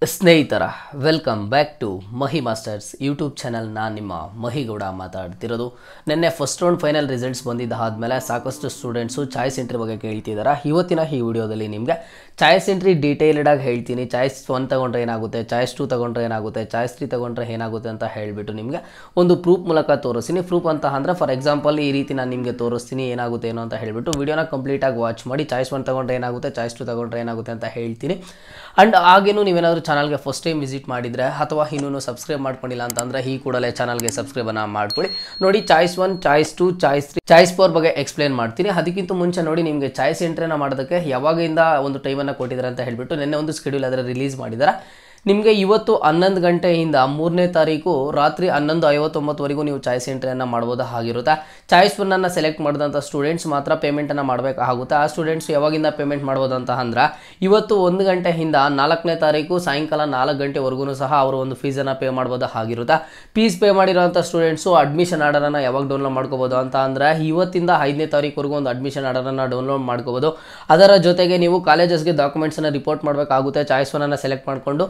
ಸ್ನೇಹಿತರ welcome back to Mahi masters YouTube channel. ನಾನು ನಿಮ್ಮ ಮಹಿಗೌಡ ಮಾತಾಡ್ತಿರೋದು. ನಿನ್ನೆ ಫಸ್ಟ್ ರೌಂಡ್ ಫೈನಲ್ ರಿಸಲ್ಟ್ಸ್ ಬಂದಿದ್ದಾದಮೇಲೆ ಸಾಕಷ್ಟು ಸ್ಟೂಡೆಂಟ್ಸು ಚಾಯ್ಸ್ ಎಂಟ್ರಿ ಬಗ್ಗೆ ಕೇಳ್ತಿದ್ದಾರೆ. ಇವತ್ತಿನ ಈ ವಿಡಿಯೋದಲ್ಲಿ ನಿಮಗೆ ಚಾಯ್ಸ್ ಎಂಟ್ರಿ ಡೀಟೇಲ್ಡಾಗಿ ಹೇಳ್ತೀನಿ. ಚಾಯ್ಸ್ 1 ತಗೊಂಡ್ರೆ ಏನಾಗುತ್ತೆ, ಚಾಯ್ಸ್ 2 ತಗೊಂಡ್ರೆ ಏನಾಗುತ್ತೆ, ಚಾಯ್ಸ್ 3 ತಗೊಂಡ್ರೆ ಏನಾಗುತ್ತೆ ಅಂತ ಹೇಳಿಬಿಟ್ಟು ನಿಮಗೆ ಒಂದು ಪ್ರೂಫ್ ಮೂಲಕ ತೋರಿಸ್ತೀನಿ. ಪ್ರೂಫ್ ಅಂತ ಅಂದರೆ ಫಾರ್ ಎಕ್ಸಾಂಪಲ್ ಈ ರೀತಿ ನಾನು ನಿಮಗೆ ತೋರಿಸ್ತೀನಿ ಏನಾಗುತ್ತೆ ಏನೋ ಅಂತ ಹೇಳಿಬಿಟ್ಟು ವಿಡಿಯೋನ ಕಂಪ್ಲೀಟಾಗಿ ವಾಚ್ ಮಾಡಿ. ಚಾಯ್ಸ್ 1 ತಗೊಂಡ್ರೆ ಏನಾಗುತ್ತೆ, ಚಾಯ್ಸ್ 2 ತಗೊಂಡ್ರೆ ಏನಾಗುತ್ತೆ ಅಂತ ಹೇಳ್ತೀನಿ. ಆ್ಯಂಡ್ ಹಾಗೇನು ನೀವೇನಾದರೂ ಚಾನಲ್ಗೆ ಫಸ್ಟ್ ಟೈಮ್ ವಿಸಿಟ್ ಮಾಡಿದರೆ ಅಥವಾ ಇನ್ನೂ ಸಬ್ಸ್ಕ್ರೈಬ್ ಮಾಡ್ಕೊಂಡಿಲ್ಲ ಅಂತಂದರೆ ಈ ಕೂಡಲೇ ಚಾನಲ್ಗೆ ಸಬ್ಸ್ಕ್ರೈಬನ್ನು ಮಾಡ್ಕೊಳ್ಳಿ. ನೋಡಿ, ಚಾಯ್ಸ್ 1, ಚಾಯ್ಸ್ 2, ಚಾಯ್ಸ್ 3, ಚಾಯ್ಸ್ 4 ಬಗ್ಗೆ ಎಕ್ಸ್ಪ್ಲೇನ್ ಮಾಡ್ತೀನಿ. ಅದಕ್ಕಿಂತ ಮುಂಚೆ ನೋಡಿ, ನಿಮಗೆ ಚಾಯ್ಸ್ ಎಂಟ್ರಿನ ಮಾಡೋದಕ್ಕೆ ಯಾವಾಗಿಂದ ಒಂದು ಟೈಮನ್ನು ಕೊಟ್ಟಿದ್ದಾರೆ ಅಂತ ಹೇಳಿಬಿಟ್ಟು ನಿನ್ನೆ ಒಂದು ಸ್ಕೆಡ್ಯೂಲ್ ಅದರ ರಿಲೀಸ್ ಮಾಡಿದ್ದಾರೆ. ನಿಮಗೆ ಇವತ್ತು 11 ಗಂಟೆಯಿಂದ 3ನೇ ತಾರೀಕು ರಾತ್ರಿ 11:59ವರೆಗೂ ನೀವು ಚಾಯ್ಸ್ ಎಂಟ್ರಿಯನ್ನು ಮಾಡ್ಬೋದು ಆಗಿರುತ್ತೆ. ಚಾಯ್ಸ್ 1 ಸೆಲೆಕ್ಟ್ ಮಾಡಿದಂಥ ಸ್ಟೂಡೆಂಟ್ಸ್ ಮಾತ್ರ ಪೇಮೆಂಟನ್ನು ಮಾಡಬೇಕಾಗುತ್ತೆ. ಆ ಸ್ಟೂಡೆಂಟ್ಸ್ ಯಾವಾಗಿಂದ ಪೇಮೆಂಟ್ ಮಾಡ್ಬೋದು ಅಂತ ಅಂದ್ರೆ ಇವತ್ತು 1 ಗಂಟೆಯಿಂದ 4ನೇ ತಾರೀಕು ಸಾಯಂಕಾಲ 4 ಗಂಟೆವರೆಗೂ ಸಹ ಅವರು ಒಂದು ಫೀಸನ್ನು ಪೇ ಮಾಡ್ಬೋದು ಆಗಿರುತ್ತೆ. ಫೀಸ್ ಪೇ ಮಾಡಿರೋಂಥ ಸ್ಟೂಡೆಂಟ್ಸು ಅಡ್ಮಿಷನ್ ಆರ್ಡರನ್ನು ಯಾವಾಗ ಡೌನ್ಲೋಡ್ ಮಾಡ್ಕೋಬೋದು ಅಂತ ಅಂದರೆ ಇವತ್ತಿಂದ 5ನೇ ತಾರೀಕುವರೆಗೂ ಒಂದು ಅಡ್ಮಿಷನ್ ಆರ್ಡರನ್ನು ಡೌನ್ಲೋಡ್ ಮಾಡ್ಕೋಬೋದು. ಅದರ ಜೊತೆಗೆ ನೀವು ಕಾಲೇಜಸ್ಗೆ ಡಾಕ್ಯುಮೆಂಟ್ಸನ್ನು ರಿಪೋರ್ಟ್ ಮಾಡಬೇಕಾಗುತ್ತೆ. ಚಾಯ್ಸ್ 1 ಸೆಲೆಕ್ಟ್ ಮಾಡಿಕೊಂಡು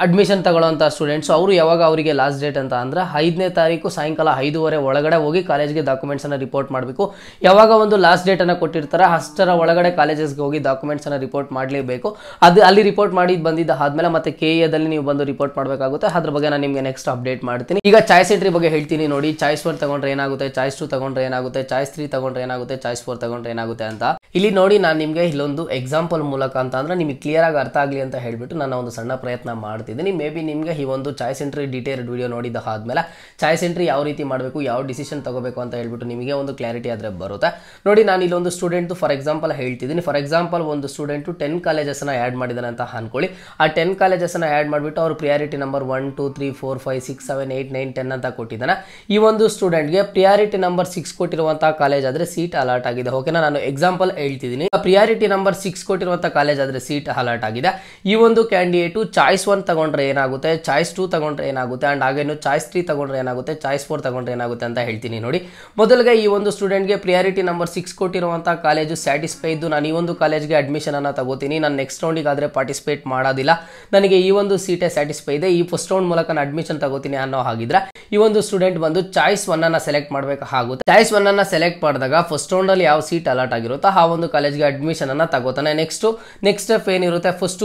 ಅಡ್ಮಿಷನ್ ತಗೊಳ್ಳೋಂಥ ಸ್ಟೂಡೆಂಟ್ಸ್ ಅವರು ಯಾವಾಗ ಅವರಿಗೆ ಲಾಸ್ಟ್ ಡೇಟ್ ಅಂತ ಅಂದರೆ 5ನೇ ತಾರೀಕು ಸಾಯಂಕಾಲ 5:30 ಒಳಗಡೆ ಹೋಗಿ ಕಾಲೇಜ್ಗೆ ಡಾಕ್ಯುಮೆಂಟ್ಸನ್ನು ರಿಪೋರ್ಟ್ ಮಾಡಬೇಕು. ಯಾವಾಗ ಒಂದು ಲಾಸ್ಟ್ ಡೇಟನ್ನು ಕೊಟ್ಟಿರ್ತಾರೆ ಅಷ್ಟರ ಒಳಗಡೆ ಕಾಲೇಜಸ್ಗೆ ಹೋಗಿ ಡಾಕ್ಯುಮೆಂಟ್ಸನ್ನು ರಿಪೋರ್ಟ್ ಮಾಡಲೇಬೇಕು. ಅದು ಅಲ್ಲಿ ರಿಪೋರ್ಟ್ ಮಾಡಿ ಬಂದಿದ್ದಾದ್ಮೇಲೆ ಮತ್ತೆ KEದಲ್ಲಿ ನೀವು ಬಂದು ರಿಪೋರ್ಟ್ ಮಾಡಬೇಕಾಗುತ್ತೆ. ಅದ್ರ ಬಗ್ಗೆ ನಾನು ನಿಮಗೆ ನೆಕ್ಸ್ಟ್ ಅಪ್ಡೇಟ್ ಮಾಡ್ತೀನಿ. ಈಗ ಚಾಯ್ಸ್ ಎಂಟ್ರಿ ಬಗ್ಗೆ ಹೇಳ್ತೀನಿ ನೋಡಿ. ಚಾಯ್ಸ್ 1 ತಗೊಂಡ್ರೆ ಏನಾಗುತ್ತೆ, ಚಾಯ್ಸ್ 2 ತಗೊಂಡ್ರೆ ಏನಾಗುತ್ತೆ, ಚಾಯ್ಸ್ 3 ತಗೊಂಡ್ರೆ ಏನಾಗುತ್ತೆ, ಚಾಯ್ಸ್ 4 ತಗೊಂಡ್ರೆ ಏನಾಗುತ್ತೆ ಅಂತ ಇಲ್ಲಿ ನೋಡಿ. ನಾನು ನಿಮಗೆ ಇಲ್ಲೊಂದು ಎಕ್ಸಾಂಪಲ್ ಮೂಲಕ ಅಂತ ಅಂದರೆ ನಿಮಗೆ ಕ್ಲಿಯರ್ ಆಗಿ ಅರ್ಥ ಆಗಲಿ ಅಂತ ಹೇಳಿಬಿಟ್ಟು ನಾನು ಒಂದು ಸಣ್ಣ ಪ್ರಯತ್ನ ಮಾಡ್ತಿದ್ದೀನಿ. ಮೇ ಬಿ ನಿಮಗೆ ಈ ಒಂದು ಚಾಯ್ಸ್ ಎಂಟ್ರಿ ಡೀಟೇಲ್ಡ್ ವಿಡಿಯೋ ನೋಡಿದ್ದಾದ್ಮೇಲೆ ಚಾಯ್ಸ್ ಎಂಟ್ರಿ ಯಾವ ರೀತಿ ಮಾಡಬೇಕು, ಯಾವ ಡಿಸಿಷನ್ ತಗೋಬೇಕು ಅಂತ ಹೇಳ್ಬಿಟ್ಟು ನಿಮಗೆ ಒಂದು ಕ್ಲಾರಿಟಿ ಆದರೆ ಬರುತ್ತೆ. ನೋಡಿ, ನಾನು ಇಲ್ಲೊಂದು ಸ್ಟೂಡೆಂಟ್ ಫಾರ್ ಎಕ್ಸಾಂಪಲ್ ಹೇಳ್ತಿದ್ದೀನಿ. ಫಾರ್ ಎಕ್ಸಾಂಪಲ್ ಒಂದು ಸ್ಟೂಡೆಂಟು 10 ಕಾಲೇಜಸ್ನ ಆ್ಯಡ್ ಮಾಡಿದಾನೆ ಅಂತ ಅನ್ಕೊಳ್ಳಿ. ಆ 10 ಕಾಲೇಜಸ್ನ ಆ್ಯಡ್ ಮಾಡಿಬಿಟ್ಟು ಅವರು ಪ್ರಿಯಾರಿಟಿ ನಂಬರ್ 1, 2, 3, 4, 5, 6, 7, 8, 9, 10 ಅಂತ ಕೊಟ್ಟಿದ್ದಾನೆ. ಈ ಒಂದು ಸ್ಟೂಡೆಂಟ್ಗೆ ಪ್ರಿಯಾರಿಟಿ ನಂಬರ್ 6 ಕೊಟ್ಟಿರುವಂತಹ ಕಾಲೇಜ್ ಆದರೆ ಸೀಟ್ ಅಲಾಟ್ ಆಗಿದೆ. ಓಕೆನಾ, ನಾನು ಎಕ್ಸಾಂಪಲ್ ಹೇಳ್ತಿದ್ದೀನಿ. ಪ್ರಿಯಾರಿಟಿ ನಂಬರ್ 6 ಕೊಟ್ಟಿರುವಂತಹ ಕಾಲೇಜ್ ಆದರೆ ಸೀಟ್ ಅಲಾಟ್ ಆಗಿದೆ. ಈ ಒಂದು ಕ್ಯಾಂಡಿಡೇಟು ಚಾಯ್ಸ್ 1 ತಗೊಂಡ್ರೆ ಏನಾಗುತ್ತೆ, ಚಾಯ್ಸ್ 2 ತಗೊಂಡ್ರೆ ಏನಾಗುತ್ತೆ, ಅಂಡ್ ಹಾಗೇನು ಚಾಯ್ಸ್ 3 ತಗೊಂಡ್ರೆ ಏನಾಗುತ್ತೆ, ಚಾಯ್ಸ್ 4 ತಗೊಂಡ್ರೆ ಏನಾಗುತ್ತೆ ಅಂತ ಹೇಳ್ತೀನಿ ನೋಡಿ. ಮೊದಲಿಗೆ ಈ ಒಂದು ಸ್ಟೂಡೆಂಟ್ಗೆ ಪ್ರಿಯಾರಿಟಿ ನಂಬರ್ 6 ಕೊಟ್ಟಿರುವಂತಹ ಕಾಲೇಜು ಸ್ಯಾಟಿಸ್ಫೈ ಇದ್ದು ನಾನು ಈ ಒಂದು ಕಾಲೇಜ್ಗೆ ಅಡ್ಮಿಷನ್ ಅನ್ನು ತಗೋತೀನಿ, ನಾನು ನೆಕ್ಸ್ಟ್ ರೌಂಡಿಗೆ ಆದರೆ ಪಾರ್ಟಿಸಿಪೇಟ್ ಮಾಡೋದಿಲ್ಲ, ನನಗೆ ಈ ಒಂದು ಸೀಟೇ ಸ್ಯಾಟಿಸ್ಫೈ ಇದೆ, ಈ ಫಸ್ಟ್ ರೌಂಡ್ ಮೂಲಕ ನಾನು ಅಡ್ಮಿಷನ್ ತಗೋತೀನಿ ಅನ್ನೋ ಹಾಗಿದ್ರೆ ಈ ಒಂದು ಸ್ಟೂಡೆಂಟ್ ಬಂದು ಚಾಯ್ಸ್ 1 ಸೆಲೆಕ್ಟ್ ಮಾಡಬೇಕಾಗುತ್ತೆ. ಚಾಯ್ಸ್ 1 ಸೆಲೆಕ್ಟ್ ಮಾಡಿದಾಗ ಫಸ್ಟ್ ರೌಂಡ್ ಅಲ್ಲಿ ಯಾವ ಸೀಟ್ ಅಲಾಟ್ ಆಗಿರುತ್ತೋ ಆ ಒಂದು ಕಾಲೇಜ್ಗೆ ಅಡ್ಮಿಷನ್ ಅನ್ನ ತಗೋತಾನೆ. ನೆಕ್ಸ್ಟ್ ಸ್ಟೆಪ್ ಏನಿರುತ್ತೆ, ಫಸ್ಟ್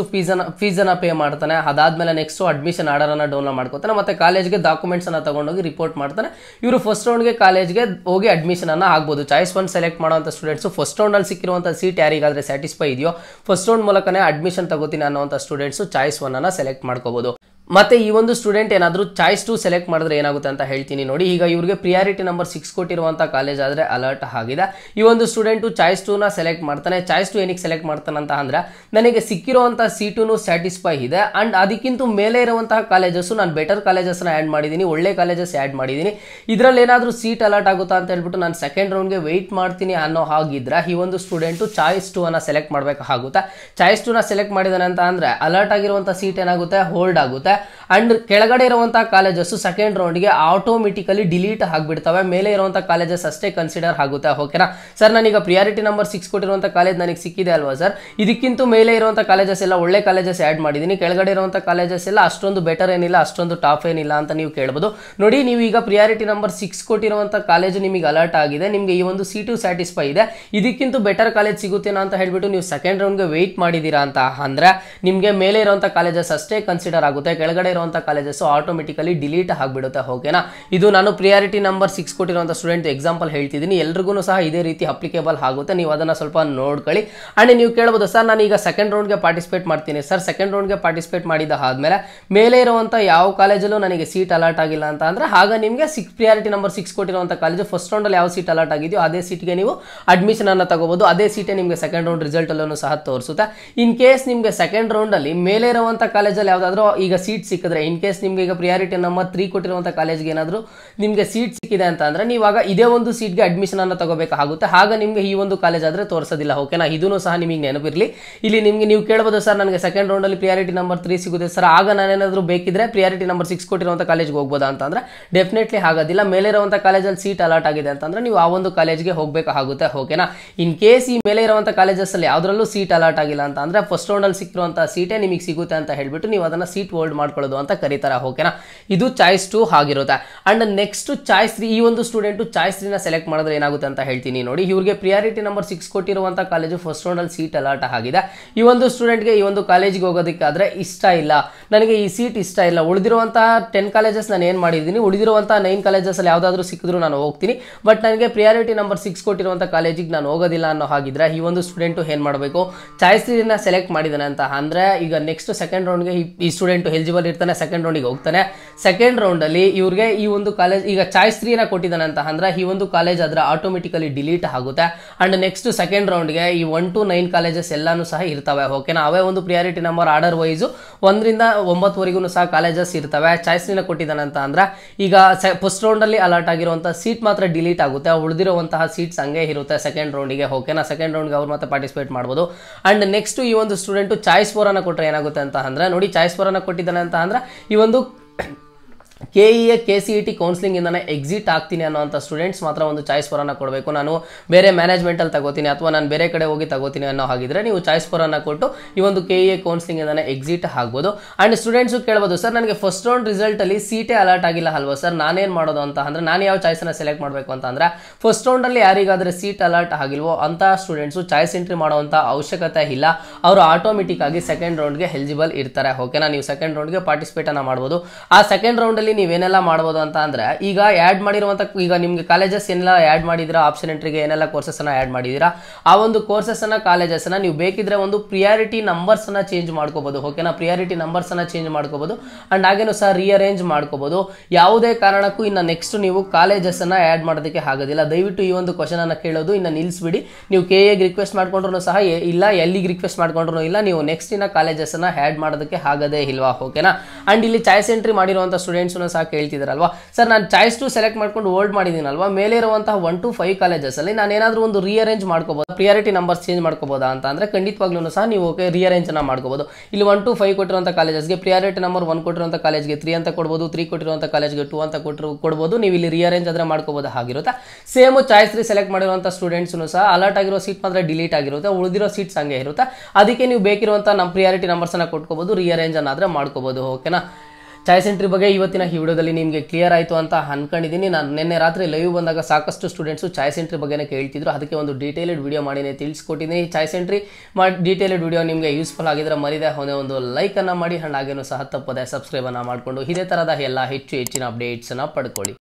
ಫೀಸನ್ನ ಪೇ ಮಾಡ್ತಾನೆ. ಅದಾದ್ಮೇಲೆ ನೆಕ್ಸ್ಟ್ ಅಡ್ಮಿಷನ್ ಆರ್ಡರ್ ಅನ್ನ ಡೌನ್ಲೋಡ್ ಮಾಡ್ಕೋತಾನೆ. ಮತ್ತೆ ಕಾಲೇಜ್ಗೆ ಡಾಕ್ಯುಮೆಂಟ್ಸ್ ಅನ್ನ ತಗೊಂಡೋಗಿ ರಿಪೋರ್ಟ್ ಮಾಡ್ತಾನೆ. ಇವರು ಫಸ್ಟ್ ರೌಂಡ್ಗೆ ಕಾಲೇಜ್ಗೆ ಹೋಗಿ ಅಡ್ಮಿಷನ್ ಅನ್ನ ಆಗ್ಬೋದು. ಚಾಯ್ಸ್ 1 ಸೆಲೆಕ್ಟ್ ಮಾಡುವಂತ ಸ್ಟೂಡೆಂಟ್ಸ್ ಫಸ್ಟ್ ರೌಂಡ್ ಅಲ್ಲಿ ಸಿಕ್ಕಿರುವಂತ ಸೀಟ್ ಯಾರಿಗಾದ್ರೆ ಸ್ಯಾಟಿಸ್ಫೈ ಇದೆಯೋ ಫಸ್ಟ್ ರೌಂಡ್ ಮೂಲಕನೇ ಅಡ್ಮಿಷನ್ ತಗೋತೀನಿ ಅನ್ನೋಂಥ ಸ್ಟೂಡೆಂಟ್ಸ್ ಚಾಯ್ಸ್ 1 ಸೆಲೆಕ್ಟ್ ಮಾಡ್ಕೋಬಹುದು. ಮತ್ತೆ ಈ ಒಂದು ಸ್ಟೂಡೆಂಟ್ ಏನಾದರೂ ಚಾಯ್ಸ್ 2 ಸೆಲೆಕ್ಟ್ ಮಾಡಿದ್ರೆ ಏನಾಗುತ್ತೆ ಅಂತ ಹೇಳ್ತೀನಿ ನೋಡಿ. ಈಗ ಇವ್ರಿಗೆ ಪ್ರಿಯಾರಿಟಿ ನಂಬರ್ 6 ಕೊಟ್ಟಿರುವಂಥ ಕಾಲೇಜ್ ಆದರೆ ಅಲರ್ಟ್ ಆಗಿದೆ. ಈ ಒಂದು ಸ್ಟೂಡೆಂಟು ಚಾಯ್ಸ್ 2 ಸೆಲೆಕ್ಟ್ ಮಾಡ್ತಾನೆ. ಚಾಯ್ಸ್ 2 ಏನಕ್ಕೆ ಸೆಲೆಕ್ಟ್ ಮಾಡ್ತಾನೆ ಅಂತ ಅಂದರೆ ನನಗೆ ಸಿಕ್ಕಿರುವಂಥ ಸೀಟು ಸ್ಯಾಟಿಸ್ಫೈ ಇದೆ ಆ್ಯಂಡ್ ಅದಕ್ಕಿಂತ ಮೇಲೆ ಇರುವಂತಹ ಕಾಲೇಜಸ್ಸು ನಾನು ಬೆಟರ್ ಕಾಲೇಜಸ್ನ ಆ್ಯಡ್ ಮಾಡಿದ್ದೀನಿ, ಒಳ್ಳೆ ಕಾಲೇಜಸ್ ಆ್ಯಡ್ ಮಾಡಿದ್ದೀನಿ. ಇದರಲ್ಲಿ ಏನಾದರೂ ಸೀಟ್ ಅಲರ್ಟ್ ಆಗುತ್ತಾ ಅಂತ ಹೇಳ್ಬಿಟ್ಟು ನಾನು ಸೆಕೆಂಡ್ ರೌಂಡ್ಗೆ ವೆಯ್ಟ್ ಮಾಡ್ತೀನಿ ಅನ್ನೋ ಹಾಗಿದ್ರೆ ಈ ಒಂದು ಸ್ಟೂಡೆಂಟು ಚಾಯ್ಸ್ 2 ಸೆಲೆಕ್ಟ್ ಮಾಡಬೇಕಾಗುತ್ತೆ. ಚಾಯ್ಸ್ 2 ಸೆಲೆಕ್ಟ್ ಮಾಡಿದಾನೆ ಅಂತ ಅಂದರೆ ಅಲರ್ಟ್ ಆಗಿರುವಂಥ ಸೀಟ್ ಏನಾಗುತ್ತೆ, ಹೋಲ್ಡ್ ಆಗುತ್ತೆ. ಅಂಡ್ ಕೆಳಗಡೆ ಇರುವಂತಹ ಕಾಲೇಜಸ್ ಸೆಕೆಂಡ್ ರೌಂಡ್ಗೆ ಆಟೋಮೆಟಿಕಲಿ ಡಿಲೀಟ್ ಆಗಿಬಿಡ್ತವೆ, ಮೇಲೆ ಇರುವಂತಹ ಕಾಲೇಜಸ್ ಅಷ್ಟೇ ಕನ್ಸಿಡರ್ ಆಗುತ್ತೆ. ಓಕೆನಾ ಸರ್, ನಾನೀಗ ಪ್ರಿಯಾರಿಟಿ ನಂಬರ್ 6 ಕೊಟ್ಟಿರುವಂಥ ಕಾಲೇಜ್ ನನಗೆ ಸಿಕ್ಕಿದೆ ಅಲ್ವಾ ಸರ್, ಇದಕ್ಕಿಂತ ಮೇಲೆ ಇರುವಂಥ ಕಾಲೇಜಸ್ ಎಲ್ಲ ಒಳ್ಳೆ ಕಾಲೇಜಸ್ ಆ್ಯಡ್ ಮಾಡಿದ್ದೀನಿ, ಕೆಳಗಡೆ ಇರುವಂಥ ಕಾಲೇಜಸ್ ಎಲ್ಲ ಅಷ್ಟೊಂದು ಬೆಟರ್ ಏನಿಲ್ಲ, ಅಷ್ಟೊಂದು ಟಾಪ್ ಏನಿಲ್ಲ ಅಂತ ನೀವು ಕೇಳ್ಬೋದು. ನೋಡಿ, ನೀವು ಈಗ ಪ್ರಿಯಾರಿಟಿ ನಂಬರ್ 6 ಕೊಟ್ಟಿರುವಂಥ ಕಾಲೇಜು ನಿಮಗೆ ಅಲರ್ಟ್ ಆಗಿದೆ, ನಿಮಗೆ ಈ ಒಂದು ಸೀಟು ಸ್ಯಾಟಿಸ್ಫೈ ಇದೆ, ಇದಕ್ಕಿಂತ ಬೆಟರ್ ಕಾಲೇಜ್ ಸಿಗುತ್ತೇನೋ ಅಂತ ಹೇಳ್ಬಿಟ್ಟು ನೀವು ಸೆಕೆಂಡ್ ರೌಂಡ್ಗೆ ವೆಯ್ಟ್ ಮಾಡಿದ್ದೀರಾ ಅಂತ ಅಂದರೆ ನಿಮಗೆ ಮೇಲೆ ಇರುವಂಥ ಕಾಲೇಜಸ್ ಅಷ್ಟೇ ಕನ್ಸಿಡರ್ ಆಗುತ್ತೆ, ಕೆಳಗಡೆ ಇರುವಂಥ ಕಾಲೇಜಸ್ ಆಟೋಮೆಟಿಕಲಿ ಡಿಲೀಟ್ ಆಗಿಬಿಡುತ್ತೆ. ಓಕೆನಾ, ಇದು ನಾನು ಪ್ರಿಯಾರಿಟಿ ನಂಬರ್ 6 ಕೊಟ್ಟಿರುವಂಥ ಸ್ಟೂಡೆಂಟ್ ಎಕ್ಸಾಂಪಲ್ ಹೇಳ್ತಿದ್ದೀನಿ. ಎಲ್ರಿಗೂ ಸಹ ಇದೇ ರೀತಿ ಅಪ್ಲಿಕೇಬಲ್ ಆಗುತ್ತೆ, ನೀವು ಅದನ್ನು ಸ್ವಲ್ಪ ನೋಡ್ಕೊಳ್ಳಿ. ಆ್ಯಂಡ್ ನೀವು ಕೇಳ್ಬೋದು ಸರ್, ನಾನು ಈಗ ಸೆಕೆಂಡ್ ರೌಂಡ್ಗೆ ಪಾರ್ಟಿಸಿಪೇಟ್ ಮಾಡ್ತೀನಿ ಸರ್, ಸೆಕೆಂಡ್ ರೌಂಡ್ಗೆ ಪಾರ್ಟಿಸಿಪೇಟ್ ಮಾಡಿದ ಆದಮೇಲೆ ಮೇಲೆ ಇರುವಂಥ ಯಾವ ಕಾಲೇಜಲ್ಲೂ ನನಗೆ ಸೀಟ್ ಅಲಾಟ್ ಆಗಿಲ್ಲ ಅಂತ ಅಂದರೆ ಆಗ ನಿಮಗೆ ಪ್ರಿಯಾರಿಟಿ ನಂಬರ್ 6 ಕೊಟ್ಟಿರುವಂಥ ಕಾಲೇಜು ಫಸ್ಟ್ ರೌಂಡಲ್ಲಿ ಯಾವ ಸೀಟ್ ಅಲಾಟ್ ಆಗಿದೆಯೋ ಅದೇ ಸೀಟ್ಗೆ ನೀವು ಅಡ್ಮಿಷನ್ ಅನ್ನು ತಗೋಬಹುದು. ಅದೇ ಸೀಟೇ ನಿಮಗೆ ಸೆಕೆಂಡ್ ರೌಂಡ್ ರಿಸಲ್ಟ್ ಅಲ್ಲೂ ಸಹ ತೋರಿಸುತ್ತೆ. ಇನ್ ಕೇಸ್ ನಿಮಗೆ ಸೆಕೆಂಡ್ ರೌಂಡಲ್ಲಿ ಮೇಲೆ ಇರುವಂಥ ಕಾಲೇಜಲ್ಲಿ ಯಾವುದಾದ್ರೂ ಈಗ ಸೀಟ್ ಸಿಕ್ಕಿದ್ರೆ ಇನ್ ಕೇಸ್ ನಿಮಗೆ ಈಗ ಪ್ರಿಯಾರಿಟಿ ನಂಬರ್ 3 ಕೊಟ್ಟಿರುವಂಥ ಕಾಲೇಜ್ಗೆ ಏನಾದರೂ ನಿಮಗೆ ಸೀಟ್ ಸಿಕ್ಕಿದೆ ಅಂತ ಅಂದರೆ ನೀವಾಗ ಇದೇ ಒಂದು ಸೀಟ್ಗೆ ಅಡ್ಮಿಷನ್ ಅನ್ನು ತಗೋಬೇಕಾಗುತ್ತೆ. ಆಗ ನಿಮಗೆ ಈ ಒಂದು ಕಾಲೇಜ್ ಆದರೆ ತೋರಿಸೋದಿಲ್ಲ. ಓಕೆನಾ, ಇದೂ ಸಹ ನಿಮಗೆ ನೆನಪಿರಲಿ. ಇಲ್ಲಿ ನಿಮಗೆ ನೀವು ಕೇಳಬಹುದು ಸರ್ ನನಗೆ ಸೆಕೆಂಡ್ ರೌಂಡಲ್ಲಿ ಪ್ರಿಯಾರಿಟಿ ನಂಬರ್ 3 ಸಿಗುತ್ತೆ ಸರ್, ಆಗ ನಾನೇನಾದರೂ ಬೇಕಿದ್ರೆ ಪ್ರಿಯಾರಿಟಿ ನಂಬರ್ 6 ಕೊಟ್ಟಿರುವಂಥ ಕಾಲೇಜ್ಗೆ ಹೋಗ್ಬೋದಾ ಅಂತಂದ್ರೆ ಡೆಫಿನೆಟ್ಲಿ ಆಗೋದಿಲ್ಲ. ಮೇಲೆ ಇರುವಂಥ ಕಾಲೇಜಲ್ಲಿ ಸೀಟ್ ಅಲಾಟ್ ಆಗಿದೆ ಅಂತಂದ್ರೆ ನೀವು ಆ ಒಂದು ಕಾಲೇಜ್ಗೆ ಹೋಗಬೇಕಾಗುತ್ತೆ. ಓಕೆನಾ, ಇನ್ ಕೇಸ್ ಈ ಮೇಲೆ ಇರುವಂಥ ಕಾಲೇಜಸ್ಸಲ್ಲಿ ಯಾವುದರಲ್ಲೂ ಸೀಟ್ ಅಲಾಟ್ ಆಗಿಲ್ಲ ಅಂತ ಅಂದರೆ ಫಸ್ಟ್ ರೌಂಡಲ್ಲಿ ಸಿಕ್ಕಿರುವಂಥ ಸೀಟೇ ನಿಮಗೆ ಸಿಗುತ್ತೆ ಅಂತ ಹೇಳ್ಬಿಟ್ಟು ನೀವು ಅದನ್ನು ಸೀಟ್ ಹೋಲ್ಡ್ ಮಾಡ್ಕೊಳ್ಳೋದು ಅಂತ ಕರೀತಾರೆ. ಓಕೆನಾ, ಇದು ಚಾಯ್ಸ್ 2 ಆಗಿರುತ್ತೆ. ಅಂಡ್ ನೆಕ್ಸ್ಟ್ ಚಾಯ್ಸ್ 3, ಈ ಒಂದು ಸ್ಟೂಡೆಂಟು ಚಾಯ್ಸ್ 3ನ ಸೆಲೆಕ್ಟ್ ಮಾಡಿದ್ರೆ ಏನಾಗುತ್ತೆ ಅಂತ ಹೇಳ್ತೀನಿ ನೋಡಿ. ಇವ್ರಿಗೆ ಪ್ರಿಯಾರಿಟಿ ನಂಬರ್ 6 ಕೊಟ್ಟಿರುವಂಥ ಕಾಲೇಜು ಫಸ್ಟ್ ರೌಂಡಲ್ಲಿ ಸೀಟ್ ಅಲಾಟ್ ಆಗಿದೆ. ಈ ಒಂದು ಸ್ಟೂಡೆಂಟ್ಗೆ ಈ ಒಂದು ಕಾಲೇಜಿಗೆ ಹೋಗೋದಕ್ಕಾದ್ರೆ ಇಷ್ಟ ಇಲ್ಲ, ನನಗೆ ಈ ಸೀಟ್ ಇಷ್ಟ ಇಲ್ಲ, ಉಳಿದಿರುವಂಥ 10 ಕಾಲೇಜಸ್ ನಾನು ಏನು ಮಾಡಿದ್ದೀನಿ, ಉಳಿದಿರುವಂಥ 9 ಕಾಲೇಜಸ್ಸಲ್ಲಿ ಯಾವುದಾದ್ರೂ ಸಿಕ್ಕಿದ್ರು ನಾನು ಹೋಗ್ತೀನಿ, ಬಟ್ ನನಗೆ ಪ್ರಿಯಾರಿಟಿ ನಂಬರ್ 6 ಕೊಟ್ಟಿರುವಂಥ ಕಾಲೇಜಿಗೆ ನಾನು ಹೋಗೋದಿಲ್ಲ ಅನ್ನೋ ಹಾಗಿದ್ರೆ ಈ ಒಂದು ಸ್ಟೂಡೆಂಟು ಏನು ಮಾಡಬೇಕು, ಚಾಯ್ಸ್ 3ನ ಸೆಲೆಕ್ಟ್ ಮಾಡಿದ್ದಾನೆ ಅಂತ ಅಂದರೆ ಈಗ ನೆಕ್ಸ್ಟ್ ಸೆಕೆಂಡ್ ರೌಂಡ್ಗೆ ಈ ಸ್ಟೂಡೆಂಟು ಎಲಿಜಿಬಲ್ ಇರ್ತಾನೆ, ಸೆಕೆಂಡ್ ರೌಂಡಿಗೆ ಹೋಗ್ತಾನೆ. ಸೆಕೆಂಡ್ ರೌಂಡಲ್ಲಿ ಇವ್ರಿಗೆ ಈ ಒಂದು ಕಾಲೇಜ್ ಈಗ ಚಾಯ್ಸ್ 3ನ ಕೊಟ್ಟಿದ್ದಾನೆ ಅಂತ ಅಂದರೆ ಈ ಒಂದು ಕಾಲೇಜ್ ಆದರೆ ಆಟೋಮೆಟಿಕಲಿ ಡಿಲೀಟ್ ಆಗುತ್ತೆ. ಅಂಡ್ ನೆಕ್ಸ್ಟ್ ಸೆಕೆಂಡ್ ರೌಂಡ್ಗೆ ಈ 1 to 9 ಕಾಲೇಜಸ್ ಎಲ್ಲಾನು ಸಹ ಇರ್ತವೆ. ಓಕೆನಾ, ಅವೇ ಒಂದು ಪ್ರಿಯಾರಿಟಿ ನಂಬರ್ ಆರ್ಡರ್ ವೈಸು 1 ರಿಂದ 9ವರೆಗೂ ಸಹ ಕಾಲೇಜಸ್ ಇರ್ತವೆ. ಚಾಯ್ಸ್ 3ನ ಕೊಟ್ಟಿದ್ದಾನೆ ಅಂತ ಅಂದ್ರೆ ಈಗ ಫಸ್ಟ್ ರೌಂಡಲ್ಲಿ ಅಲಾಟ್ ಆಗಿರುವಂಥ ಸೀಟ್ ಮಾತ್ರ ಡಿಲೀಟ್ ಆಗುತ್ತೆ, ಉಳಿದಿರುವಂತಹ ಸೀಟ್ಸ್ ಹಂಗೆ ಇರುತ್ತೆ ಸೆಕೆಂಡ್ ರೌಂಡಿಗೆ. ಓಕೆನಾ, ಸೆಕೆಂಡ್ ರೌಂಡ್ಗೆ ಅವ್ರು ಮತ್ತೆ ಪಾರ್ಟಿಸಿಪೇಟ್ ಮಾಡ್ಬೋದು. ಅಂಡ್ ನೆಕ್ಸ್ಟ್ ಈ ಒಂದು ಸ್ಟೂಡೆಂಟು ಚಾಯ್ಸ್ 4 ಕೊಟ್ಟರೆ ಏನಾಗುತ್ತೆ ಅಂತ ಅಂದರೆ ನೋಡಿ, ಚಾಯ್ಸ್ 4 ಕೊಟ್ಟಿದ್ದಾನೆ ಅಂತ ಅಂದ್ರೆ ಈ ಒಂದು KEA KCET ಕೌನ್ಸಿಲಿಂಗ್ ಇಂದಾನೆ ಎಕ್ಸಿಟ್ ಆಗ್ತೀನಿ ಅನ್ನೋಂಥ ಸ್ಟೂಡೆಂಟ್ಸ್ ಮಾತ್ರ ಒಂದು ಚಾಯ್ಸ್ 4 ಕೊಡಬೇಕು. ನಾನು ಬೇರೆ ಮ್ಯಾನೇಜ್ಮೆಂಟಲ್ಲಿ ತಗೋತೀನಿ ಅಥವಾ ನಾನು ಬೇರೆ ಕಡೆ ಹೋಗಿ ತಗೋತೀನಿ ಅನ್ನೋ ಹಾಗಿದ್ರೆ ನೀವು ಚಾಯ್ಸ್ 4 ಕೊಟ್ಟು ಈ ಒಂದು KEA ಕೌನ್ಸಿಲಿಂಗ್ ಇಂದಾನೆ ಎಕ್ಸಿಟ್ ಆಗ್ಬೋದು. ಅಂಡ್ ಸ್ಟೂಡೆಂಟ್ಸು ಕೇಳ್ಬೋದು ಸರ್ ನನಗೆ ಫಸ್ಟ್ ರೌಂಡ್ ರಿಸಲ್ಟಲ್ಲಿ ಸೀಟೇ ಅಲಾಟ್ ಆಗಿಲ್ಲ ಅಲ್ವಾ ಸರ್, ನಾನೇನು ಮಾಡೋದು ಅಂತ ಅಂದರೆ ನಾನು ಯಾವ ಚಾಯ್ಸನ್ನು ಸೆಲೆಕ್ಟ್ ಮಾಡಬೇಕು ಅಂತ ಅಂದರೆ ಫಸ್ಟ್ ರೌಂಡಲ್ಲಿ ಯಾರಿಗಾದರೆ ಸೀಟ್ ಅಲಾಟ್ ಆಗಿಲ್ವೋ ಅಂಥ ಸ್ಟೂಡೆಂಟ್ಸು ಚಾಯ್ಸ್ ಎಂಟ್ರಿ ಮಾಡುವಂಥ ಅವಶ್ಯಕತೆ ಇಲ್ಲ, ಅವರು ಆಟೋಮೆಟಿಕ್ ಆಗಿ ಸೆಕೆಂಡ್ ರೌಂಡ್ಗೆ ಎಲಿಜಿಬಲ್ ಇರ್ತಾರೆ. ಓಕೆನಾ, ನೀವು ಸೆಕೆಂಡ್ ರೌಂಡ್ಗೆ ಪಾರ್ಟಿಸಿಪೇಟನ್ನು ಮಾಡ್ಬೋದು. ಆ ಸೆಕೆಂಡ್ ರೌಂಡಲ್ಲಿ ನೀವೇನೆಲ್ಲ ಮಾಡ್ಬೋದು ಅಂತ ಅಂದ್ರೆ ಈಗ ಆ್ಯಡ್ ಮಾಡಿರುವಂಥ ಈಗ ನಿಮಗೆ ಕಾಲೇಜಸ್ ಏನೆಲ್ಲ ಆ್ಯಡ್ ಮಾಡಿದ್ದೀರಾ, ಆಪ್ಷನ್ ಎಂಟ್ರಿಗೆ ಏನೆಲ್ಲ ಕೋರ್ಸಸ್ಸನ್ನು ಆ್ಯಡ್ ಮಾಡಿದ್ದೀರಾ, ಆ ಒಂದು ಕೋರ್ಸಸ್ಸನ್ನು ಕಾಲೇಜಸ್ಸನ್ನು ನೀವು ಬೇಕಿದ್ರೆ ಒಂದು ಪ್ರಿಯಾರಿಟಿ ನಂಬರ್ಸನ್ನು ಚೇಂಜ್ ಮಾಡ್ಕೋಬೋದು. ಓಕೆನಾ, ಪ್ರಿಯಾರಿಟಿ ನಂಬರ್ಸನ್ನು ಚೇಂಜ್ ಮಾಡ್ಕೋಬೋದು. ಅಂಡ್ ಹಾಗೇನು ಸಹ ರೀಅರೇಂಜ್ ಮಾಡ್ಕೋಬೋದು. ಯಾವುದೇ ಕಾರಣಕ್ಕೂ ಇನ್ನು ನೆಕ್ಸ್ಟ್ ನೀವು ಕಾಲೇಜಸ್ಸನ್ನು ಆ್ಯಡ್ ಮಾಡೋದಕ್ಕೆ ಆಗೋದಿಲ್ಲ. ದಯವಿಟ್ಟು ಈ ಒಂದು ಕ್ವಶನ್ ಅನ್ನು ಕೇಳೋದು ಇನ್ನು ನಿಲ್ಲಿಸ್ಬಿಡಿ. ನೀವು KEಗೆ ರಿಕ್ವೆಸ್ಟ್ ಮಾಡ್ಕೊಂಡ್ರು ಸಹ ಇಲ್ಲ, ಎಲ್ಲಿಗೆ ರಿಕ್ವೆಸ್ಟ್ ಮಾಡ್ಕೊಂಡ್ರು ಇಲ್ಲ, ನೀವು ನೆಕ್ಸ್ಟ್ ಇನ್ನ ಕಾಲೇಜಸ್ಸನ್ನು ಆ್ಯಡ್ ಮಾಡೋದಕ್ಕೆ ಆಗೋದೇ ಇಲ್ವಾ. ಓಕೆನಾ, ಅಂಡ್ ಇಲ್ಲಿ ಚಾಯ್ಸ್ ಎಂಟ್ರಿ ಮಾಡಿರುವಂಥ ಸ್ಟೂಡೆಂಟ್ಸ್ನು ಸಹ ಕೇಳ್ತಿದ್ದಾರಲ್ವಾ ಸರ್, ನಾನು ಚಾಯ್ಸ್ 2 ಸೆಲೆಕ್ಟ್ ಮಾಡ್ಕೊಂಡು ಹೋಲ್ಡ್ ಮಾಡಿದ್ದೀನಲ್ವಾ, ಮೇಲೆ ಇರುವಂತಹ 1 to 5 ಕಾಲೇಜಸ್ಸಲ್ಲಿ ನಾನು ಏನಾದರೂ ಒಂದು ರೀಅರೇಂಜ್ ಮಾಡ್ಕೋಬೋದು, ಪ್ರಿಯಾರಿಟಿ ನಂಬರ್ಸ್ ಚೇಂಜ್ ಮಾಡ್ಕೋಬೋದಾ ಅಂತ ಅಂದರೆ ಖಂಡಿತವಾಗ್ಲೂ ಸಹ ನೀವು ರೀಅರೇಂಜ್ ಅನ್ನ ಮಾಡ್ಕೋಬೋದು. ಇಲ್ಲಿ 1 to 5 ಕೊಟ್ಟಿರುವಂಥ ಕಾಲೇಜಸ್ಗೆ ಪ್ರಿಯಾರಿಟಿ ನಂಬರ್ 1 ಕೊಟ್ಟಿರುವಂಥ ಕಾಲೇಜ್ಗೆ 3 ಅಂತ ಕೊಡ್ಬೋದು, 3 ಕೊಟ್ಟಿರುವಂಥ ಕಾಲೇಜ್ಗೆ 2 ಅಂತ ಕೊಡ್ಬೋದು. ನೀವು ಇಲ್ಲಿ ರೀಅರೇಂಜ್ ಆದರೆ ಮಾಡ್ಕೋಬೋದು ಆಗಿರುತ್ತೆ. ಸೇಮ್ ಚಾಯ್ಸ್ 3 ಸೆಲೆಕ್ಟ್ ಮಾಡಿರುವಂಥ ಸ್ಟೂಡೆಂಟ್ಸ್ನು ಸಹ ಅಲರ್ಟ್ ಆಗಿರೋ ಸೀಟ್ ಮಾತ್ರ ಡಿಲೀಟ್ ಆಗಿರುತ್ತೆ, ಉಳಿದಿರೋ ಸೀಟ್ಸ್ ಹಂಗೆ ಇರುತ್ತೆ. ಅದಕ್ಕೆ ನೀವು ಬೇಕಿರುವಂಥ ನಮ್ಮ ಪ್ರಿಯಾರಿಟಿ ನಂಬರ್ಸನ್ನು ಕೊಟ್ಕೋಬೋದು, ರೀಅರೇಂಜ್ ಅನ್ನಾದರೆ ಮಾಡ್ಕೋಬೋದು. ಓಕೆನಾ, ಚಾಯ್ಸ್ ಎಂಟ್ರಿ ಬಗ್ಗೆ ಇವತ್ತಿನ ಈ ವಿಡಿಯೋದಲ್ಲಿ ನಿಮಗೆ ಕ್ಲಿಯರ್ ಆಯಿತು ಅಂತ ಅನ್ಕೊಂಡಿದ್ದೀನಿ. ನಾನು ನಿನ್ನೆ ರಾತ್ರಿ ಲೈವ್ ಬಂದಾಗ ಸಾಕಷ್ಟು ಸ್ಟೂಡೆಂಟ್ಸು ಚಾಯ್ಸ್ ಎಂಟ್ರಿ ಬಗ್ಗೆನೇ ಕೇಳ್ತಿದ್ರು, ಅದಕ್ಕೆ ಒಂದು ಡೀಟೇಲ್ಡ್ ವಿಡಿಯೋ ಮಾಡಿನೇ ತಿಳಿಸ್ಕೊಟ್ಟಿದ್ದೀನಿ. ಚಾಯ್ಸ್ ಎಂಟ್ರಿ ಡೀಟೇಲ್ಡ್ ವಿಡಿಯೋ ನಿಮಗೆ ಯೂಸ್ಫುಲ್ ಆಗಿದ್ರೆ ಮರಿದೆ ಒಂದು ಲೈಕನ್ನು ಮಾಡಿ, ಹಾಗೇನು ಸಹ ತಪ್ಪದೆ ಸಬ್ಸ್ಕ್ರೈಬನ್ನು ಮಾಡಿಕೊಂಡು ಇದೇ ಥರದ ಎಲ್ಲ ಹೆಚ್ಚಿನ ಅಪ್ಡೇಟ್ಸನ್ನು ಪಡ್ಕೊಳ್ಳಿ.